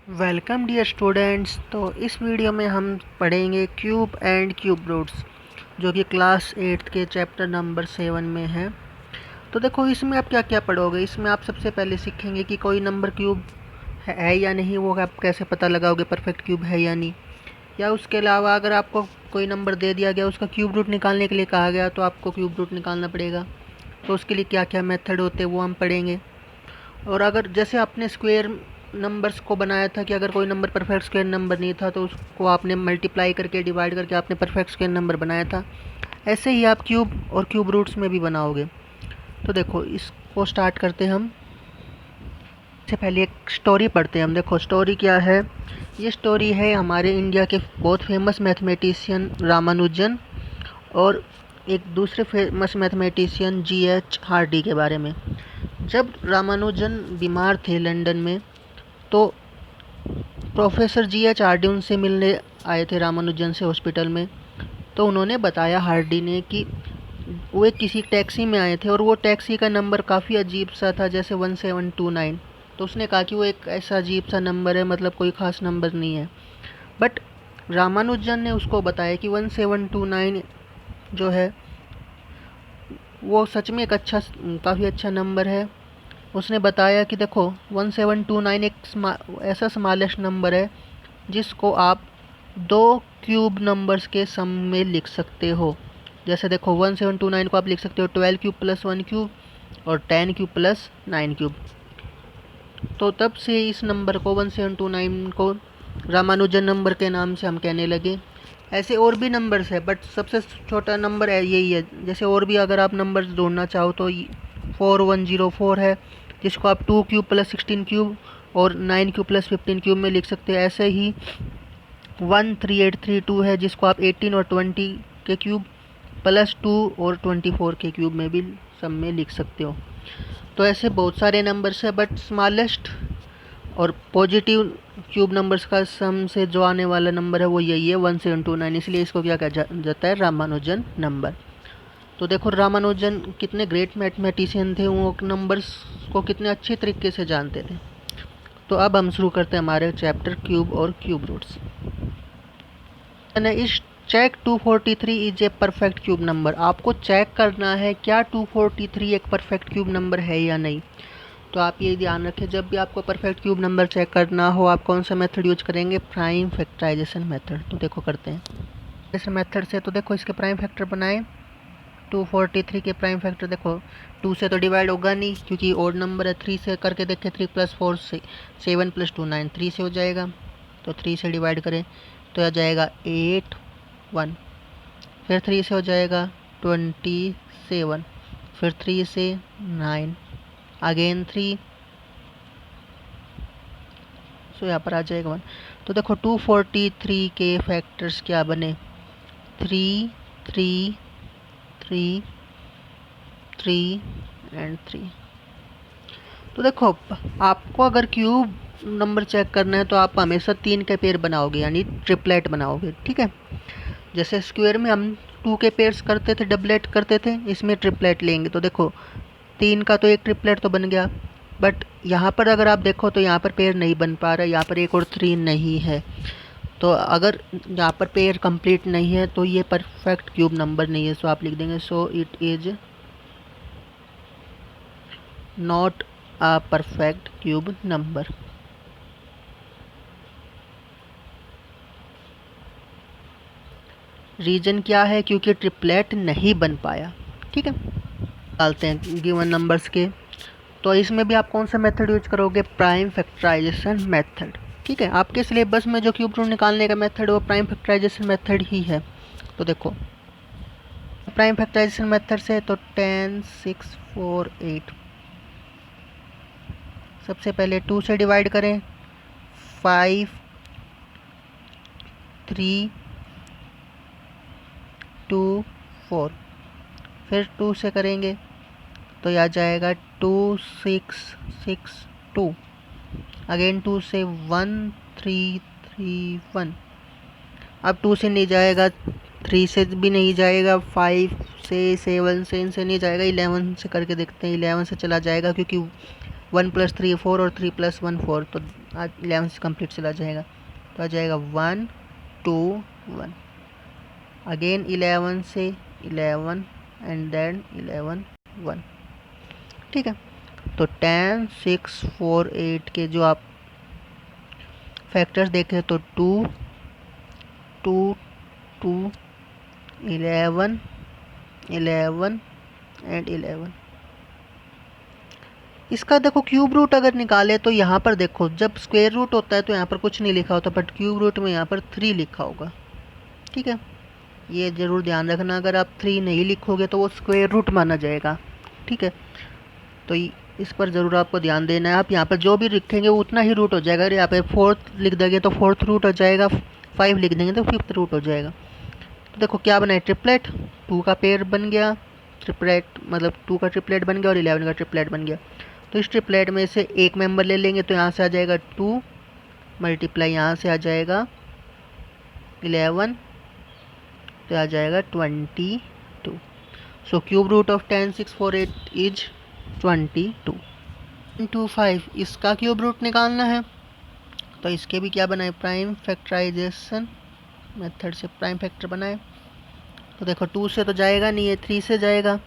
Welcome dear students. तो इस video में हम पढ़ेंगे क्यूब एंड क्यूब रूट्स, जो कि क्लास 8 के चैप्टर नंबर 7 में है। तो देखो, इसमें आप क्या क्या पढ़ोगे। इसमें आप सबसे पहले सीखेंगे कि कोई नंबर क्यूब है या नहीं, वो आप कैसे पता लगाओगे परफेक्ट क्यूब है या नहीं। या उसके अलावा अगर आपको कोई नंबर दे दिया गया, उसका क्यूब रूट निकालने के लिए कहा गया, तो आपको क्यूब रूट निकालना पड़ेगा। तो उसके लिए क्या क्या मेथड होते हैं वो हम पढ़ेंगे। और अगर जैसे आपने स्क्वायर नंबर्स को बनाया था कि अगर कोई नंबर परफेक्ट स्क्वायर नंबर नहीं था तो उसको आपने मल्टीप्लाई करके डिवाइड करके आपने परफेक्ट स्क्वायर नंबर बनाया था, ऐसे ही आप क्यूब और क्यूब रूट्स में भी बनाओगे। तो देखो, इसको स्टार्ट करते हैं हम। इससे पहले एक स्टोरी पढ़ते हैं हम। देखो स्टोरी क्या है। ये स्टोरी है हमारे इंडिया के बहुत फेमस मैथमेटिशियन रामानुजन और एक दूसरे फेमस मैथमेटिशियन G.H. हार्डी के बारे में। जब रामानुजन बीमार थे लंदन में, तो प्रोफेसर G.H. हार्डी उनसे मिलने आए थे रामानुजन से हॉस्पिटल में। तो उन्होंने बताया हार्डी ने कि वो एक किसी टैक्सी में आए थे और वो टैक्सी का नंबर काफ़ी अजीब सा था, जैसे 1729। तो उसने कहा कि वो एक ऐसा अजीब सा नंबर है, मतलब कोई ख़ास नंबर नहीं है। बट रामानुजन ने उसको बताया कि 1729 जो है वो सच में एक काफ़ी अच्छा नंबर है। उसने बताया कि देखो 1729 एक ऐसा स्मॉलेस्ट नंबर है जिसको आप दो क्यूब नंबर्स के सम में लिख सकते हो। जैसे देखो 1729 को आप लिख सकते हो 12 क्यूब प्लस 1 क्यूब और 10 क्यूब प्लस 9 क्यूब। तो तब से इस नंबर को 1729 को रामानुजन नंबर के नाम से हम कहने लगे। ऐसे और भी नंबर्स है, बट सबसे छोटा नंबर है यही है। जैसे और भी अगर आप नंबर जोड़ना चाहो तो 4104 है, जिसको आप 2 क्यूब प्लस 16 क्यूब और 9 क्यूब प्लस 15 क्यूब में लिख सकते हैं। ऐसे ही 13832 है, जिसको आप 18 और 20 के क्यूब प्लस 2 और 24 के क्यूब में भी सब में लिख सकते हो। तो ऐसे बहुत सारे नंबर्स है, बट स्मॉलेस्ट और पॉजिटिव क्यूब नंबर्स का सम से जो आने वाला नंबर है वो यही है 1729। इसलिए इसको क्या कहा जाता है, रामानुजन नंबर। तो देखो रामानुजन कितने ग्रेट मैथमेटिशियन थे, वो नंबर्स को कितने अच्छे तरीके से जानते थे। तो अब हम शुरू करते हैं हमारे चैप्टर क्यूब और क्यूब रूट्स। इस check 243 is a perfect cube number. आपको चेक करना है क्या 243 एक परफेक्ट क्यूब नंबर है या नहीं। तो आप ये ध्यान रखें, जब भी आपको परफेक्ट क्यूब नंबर चेक करना हो, आप कौन सा मेथड यूज करेंगे, प्राइम फैक्टराइजेशन मेथड। तो देखो करते हैं इस मेथड से। तो देखो इसके प्राइम फैक्टर बनाए। 243 के प्राइम फैक्टर देखो 2 से तो डिवाइड होगा नहीं क्योंकि ओड नंबर है। 3 से करके देखें, 3 प्लस 4 से 7 प्लस 2 9, 3 से हो जाएगा। तो 3 से डिवाइड करें तो आ जाएगा 8 1। फिर 3 से हो जाएगा 27, फिर 3 से 9, अगेन 3, सो यहाँ पर आ जाएगा 1। तो देखो 243 के फैक्टर्स क्या बने, 3 3 3 3 एंड 3। तो देखो आपको अगर क्यूब नंबर चेक करना है तो आप हमेशा 3 के पेयर बनाओगे, यानी ट्रिपलेट बनाओगे, ठीक है। जैसे स्क्वायर में हम 2 के पेयर्स करते थे, डबलेट करते थे, इसमें ट्रिपलेट लेंगे। तो देखो 3 का तो एक ट्रिपलेट तो बन गया, बट यहाँ पर अगर आप देखो तो यहाँ पर पेयर नहीं बन पा रहा है, यहाँ पर एक और 3 नहीं है। तो अगर यहाँ पर पेयर कंप्लीट नहीं है तो ये परफेक्ट क्यूब नंबर नहीं है। सो आप लिख देंगे so it is not a perfect cube number. Reason क्या है, क्योंकि ट्रिपलेट नहीं बन पाया, ठीक है। डालते हैं गिवन नंबर्स के। तो इसमें भी आप कौन सा मेथड यूज करोगे, प्राइम फैक्टराइजेशन मेथड, ठीक है। आपके सिलेबस में जो क्यूब रूट निकालने का मेथड है वो प्राइम फैक्टराइजेशन मेथड ही है। तो देखो प्राइम फैक्टराइजेशन मेथड से तो 10 6 4 8, सबसे पहले 2 से डिवाइड करें, 5 3 2 4, फिर 2 से करेंगे तो यह आ जाएगा 2 6 6 2, अगेन 2 से 1 3 3 1। अब 2 से नहीं जाएगा, 3 से भी नहीं जाएगा, 5 से 7 से इनसे नहीं जाएगा, 11 से करके देखते हैं। 11 से चला जाएगा क्योंकि 1 प्लस 3 4 और 3 प्लस 1 4, तो आज 11 से कंप्लीट चला जाएगा, तो आ जाएगा 1 2 1। अगेन 11 से 11 एंड देन 11 1। ठीक है, तो 10 6 4 8 के जो आप फैक्टर्स देखें तो 2 2 2 11 11 एंड 11। इसका देखो क्यूब रूट अगर निकाले तो यहाँ पर देखो जब स्क्वायर रूट होता है तो यहाँ पर कुछ नहीं लिखा होता, बट क्यूब रूट में यहाँ पर 3 लिखा होगा। ठीक है, ये ज़रूर ध्यान रखना, अगर आप 3 नहीं लिखोगे तो वो स्क्वायर रूट माना जाएगा। ठीक है, तो इस पर ज़रूर आपको ध्यान देना है। आप यहाँ पर जो भी लिखेंगे वो उतना ही रूट हो जाएगा। अगर यहाँ पे 4th लिख देंगे तो 4th रूट हो जाएगा, 5 लिख देंगे तो 5th रूट हो जाएगा। तो देखो क्या बना है, ट्रिपलेट, 2 का पेयर बन गया, ट्रिपलेट मतलब 2 का ट्रिपलेट बन गया और 11 का ट्रिपलेट बन गया। तो इस ट्रिपलेट में से एक मेंबर ले लेंगे तो यहाँ से आ जाएगा 2 मल्टीप्लाई यहाँ से आ जाएगा 11, तो आ जाएगा 22। So cube root of 10 6 4 8 is 22। 25 इसका क्यूब रूट निकालना है, तो इसके भी क्या बनाए, प्राइम फैक्टराइजेशन मेथड से प्राइम फैक्टर बनाए। तो देखो 2 से तो जाएगा नहीं है, 3 से जाएगा।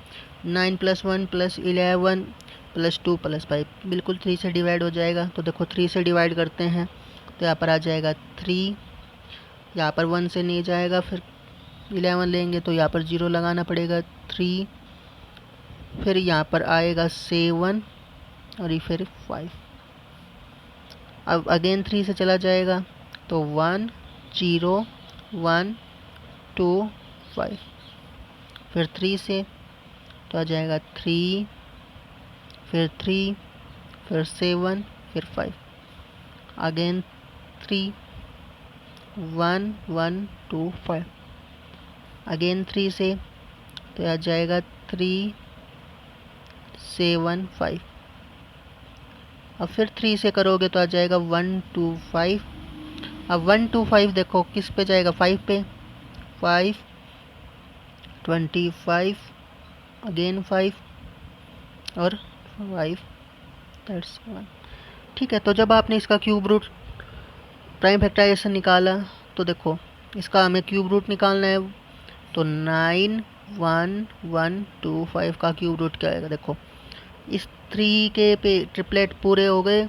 9 + 1 + 11 + 2 + 5 बिल्कुल 3 से डिवाइड हो जाएगा। तो देखो 3 से डिवाइड करते हैं तो यहाँ पर आ जाएगा 3, यहाँ पर 1 से नहीं जाएगा, फिर 11 लेंगे तो यहाँ पर 0 लगाना पड़ेगा, 3, फिर यहाँ पर आएगा 7 और ये फिर 5। अब अगेन 3 से चला जाएगा तो 1 0 1 2 5, फिर 3 से तो आ जाएगा 3, फिर 3, फिर 7, फिर 5, अगेन 3 1 1 2 5, अगेन 3 से तो आ जाएगा 3 7 5। अब फिर 3 से करोगे तो आ जाएगा 1 2 5। अब 1 2 5 देखो किस पे जाएगा, 5 पे, 5 25 अगेन 5 और 5 दैट्स 1। ठीक है, तो जब आपने इसका क्यूब रूट प्राइम फैक्टराइजेशन निकाला तो देखो इसका हमें क्यूब रूट निकालना है, तो 9 1 1 2 5 का क्यूब रूट क्या आएगा। देखो इस 3 के पे ट्रिपलेट पूरे हो गए,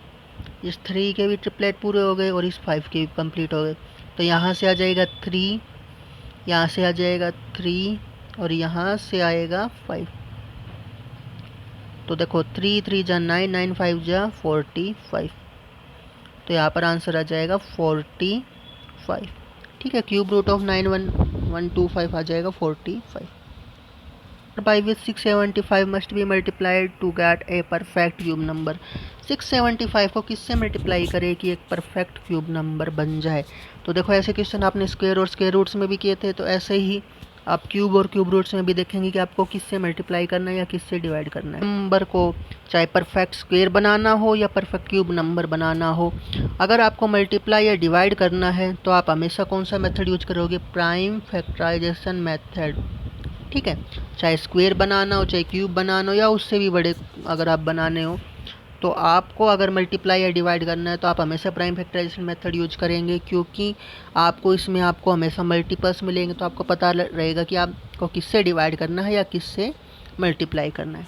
इस 3 के भी ट्रिपलेट पूरे हो गए और इस 5 के भी कंप्लीट हो गए। तो यहाँ से आ जाएगा 3, यहाँ से आ जाएगा 3 और यहाँ से आएगा 5। तो देखो 3 3 जा 9 9 5 जा 45, तो यहाँ पर आंसर आ जाएगा 45। ठीक है, क्यूब रूट ऑफ 9 1 1 2 5 आ जाएगा 45। by which 675 must be multiplied to get a perfect cube number। 675 को किससे मल्टीप्लाई करें कि एक परफेक्ट क्यूब नंबर बन जाए। तो देखो ऐसे क्वेश्चन आपने स्क्वायर और स्क्वायर रूट्स में भी किए थे, तो ऐसे ही आप क्यूब और क्यूब रूट्स में भी देखेंगे कि आपको किससे मल्टीप्लाई करना है या किससे डिवाइड करना है। नंबर को चाहे परफेक्ट स्क्वायर बनाना हो या परफेक्ट क्यूब नंबर बनाना हो, अगर आपको मल्टीप्लाई या डिवाइड करना है तो आप हमेशा कौन सा मेथड यूज करोगे, प्राइम फैक्टराइजेशन मेथड। ठीक है, चाहे स्क्वायर बनाना हो चाहे क्यूब बनाना हो या उससे भी बड़े अगर आप बनाने हो, तो आपको अगर मल्टीप्लाई या डिवाइड करना है तो आप हमेशा प्राइम फैक्टराइजेशन मेथड यूज करेंगे, क्योंकि आपको इसमें आपको हमेशा मल्टीपल्स मिलेंगे, तो आपको पता रहेगा कि आपको किससे डिवाइड करना है या किससे मल्टीप्लाई करना है।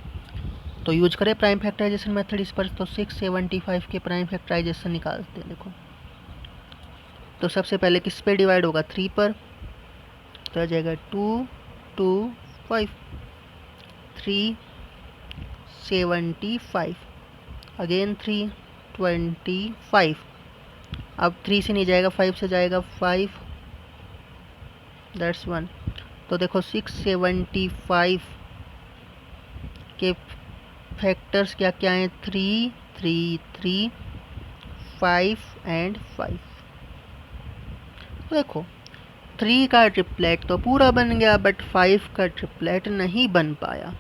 तो यूज करें प्राइम फैक्टराइजेशन मेथड इस पर। तो 675 के प्राइम फैक्टराइजेशन निकालते हैं। देखो तो सबसे पहले किस पे डिवाइड होगा, 3 पर, तो आ जाएगा 2 2 5 3 75 अगेन 3 25। अब 3 से नहीं जाएगा, 5 से जाएगा, 5 दैट्स 1। तो देखो 675 के फैक्टर्स क्या क्या हैं, 3 3 3 5 एंड 5। तो देखो 3 का ट्रिपलेट तो पूरा बन गया, बट 5 का ट्रिपलेट नहीं बन पाया।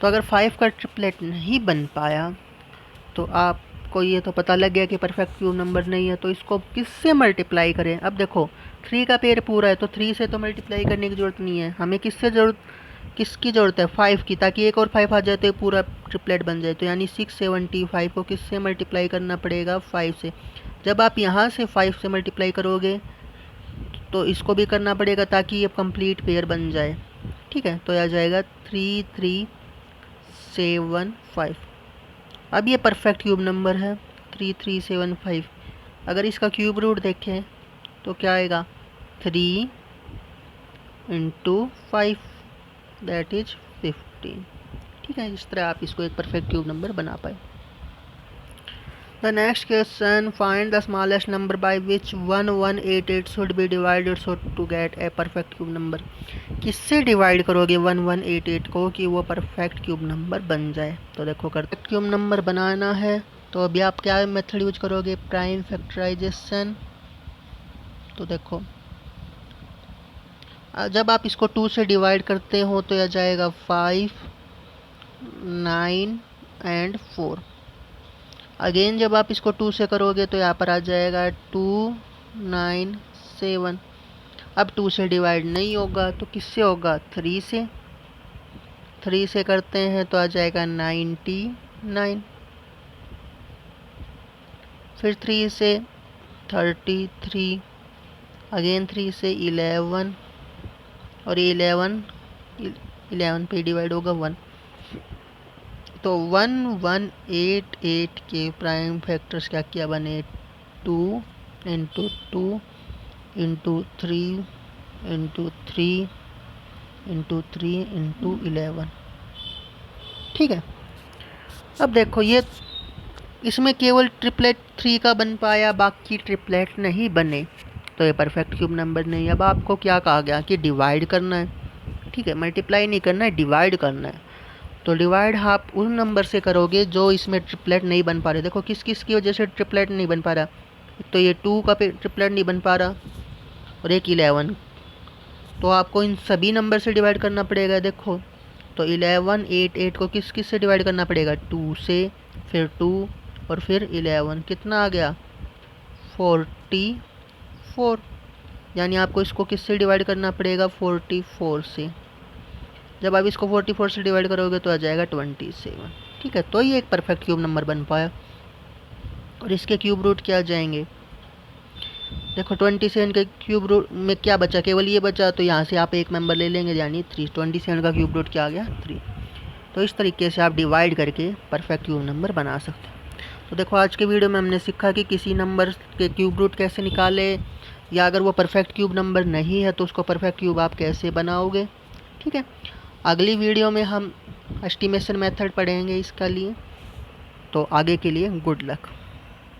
तो अगर 5 का ट्रिपलेट नहीं बन पाया तो आपको ये तो पता लग गया कि परफेक्ट क्यूब नंबर नहीं है। तो इसको किससे मल्टीप्लाई करें। अब देखो 3 का पेयर पूरा है तो 3 से तो मल्टीप्लाई करने की ज़रूरत नहीं है, हमें किससे ज़रूरत किसकी ज़रूरत है, 5 की, ताकि एक और 5 आ जाए तो पूरा ट्रिपलेट बन जाए। तो यानी 675 को किससे मल्टीप्लाई करना पड़ेगा, 5 से। जब आप यहाँ से 5 से मल्टीप्लाई करोगे तो इसको भी करना पड़ेगा ताकि ये कंप्लीट पेयर बन जाए। ठीक है, तो आ जाएगा 3375। अब ये परफेक्ट क्यूब नंबर है 3375। अगर इसका क्यूब रूट देखें तो क्या आएगा, 3 × 5 दैट इज 15। ठीक है, इस तरह आप इसको एक परफेक्ट क्यूब नंबर बना पाए। The next question, find the smallest number by which 1188 should be divided so to get a perfect cube number. किससे डिवाइड करोगे 1188 को कि वो परफेक्ट क्यूब नंबर बन जाए। तो देखो, परफेक्ट क्यूब नंबर बनाना है तो अभी आप क्या मेथड यूज करोगे, प्राइम फैक्टराइजेशन। तो देखो, जब आप इसको 2 से डिवाइड करते हो तो यह जाएगा 5, 9 एंड 4। अगेन जब आप इसको 2 से करोगे तो यहाँ पर आ जाएगा 2, 9, 7। अब 2 से डिवाइड नहीं होगा तो किससे होगा, 3 से। 3 से करते हैं तो आ जाएगा 99। फिर 3 से 33, अगेन 3 से 11, और ये 11 पे डिवाइड होगा 1। तो 1188 के प्राइम फैक्टर्स क्या क्या बने, 2 × 2 × 3 × 3 × 3 × 11। ठीक है, अब देखो ये इसमें केवल ट्रिपलेट 3 का बन पाया, बाकी ट्रिपलेट नहीं बने, तो ये परफेक्ट क्यूब नंबर नहीं। अब आपको क्या कहा गया कि डिवाइड करना है। ठीक है, मल्टीप्लाई नहीं करना है, डिवाइड करना है। तो डिवाइड आप उन नंबर से करोगे जो इसमें ट्रिपलेट नहीं बन पा रहे। देखो किस किस की वजह से ट्रिपलेट नहीं बन पा रहा, तो ये 2 का ट्रिपलेट नहीं बन पा रहा और एक 11। तो आपको इन सभी नंबर से डिवाइड करना पड़ेगा। देखो, तो 1188 को किस किस से डिवाइड करना पड़ेगा, 2 से, फिर 2 और फिर 11। कितना आ गया, 44। यानी आपको इसको किससे डिवाइड करना पड़ेगा, 44 से। जब आप इसको 44 से डिवाइड करोगे तो आ जाएगा 27। ठीक है, तो ये एक परफेक्ट क्यूब नंबर बन पाया। और इसके क्यूब रूट क्या आ जाएंगे, देखो 27 के क्यूब रूट में क्या बचा, केवल ये बचा, तो यहाँ से आप एक मेंबर ले लेंगे यानी 3। 27 का क्यूब रूट क्या आ गया, 3। तो इस तरीके से आप डिवाइड करके परफेक्ट क्यूब नंबर बना सकते हैं। तो देखो, आज के वीडियो में हमने सीखा कि किसी नंबर के क्यूब रूट कैसे निकाले, या अगर वो परफेक्ट क्यूब नंबर नहीं है तो उसको परफेक्ट क्यूब आप कैसे बनाओगे। ठीक है, अगली वीडियो में हम एस्टिमेशन मेथड पढ़ेंगे इसका लिए। तो आगे के लिए गुड लक।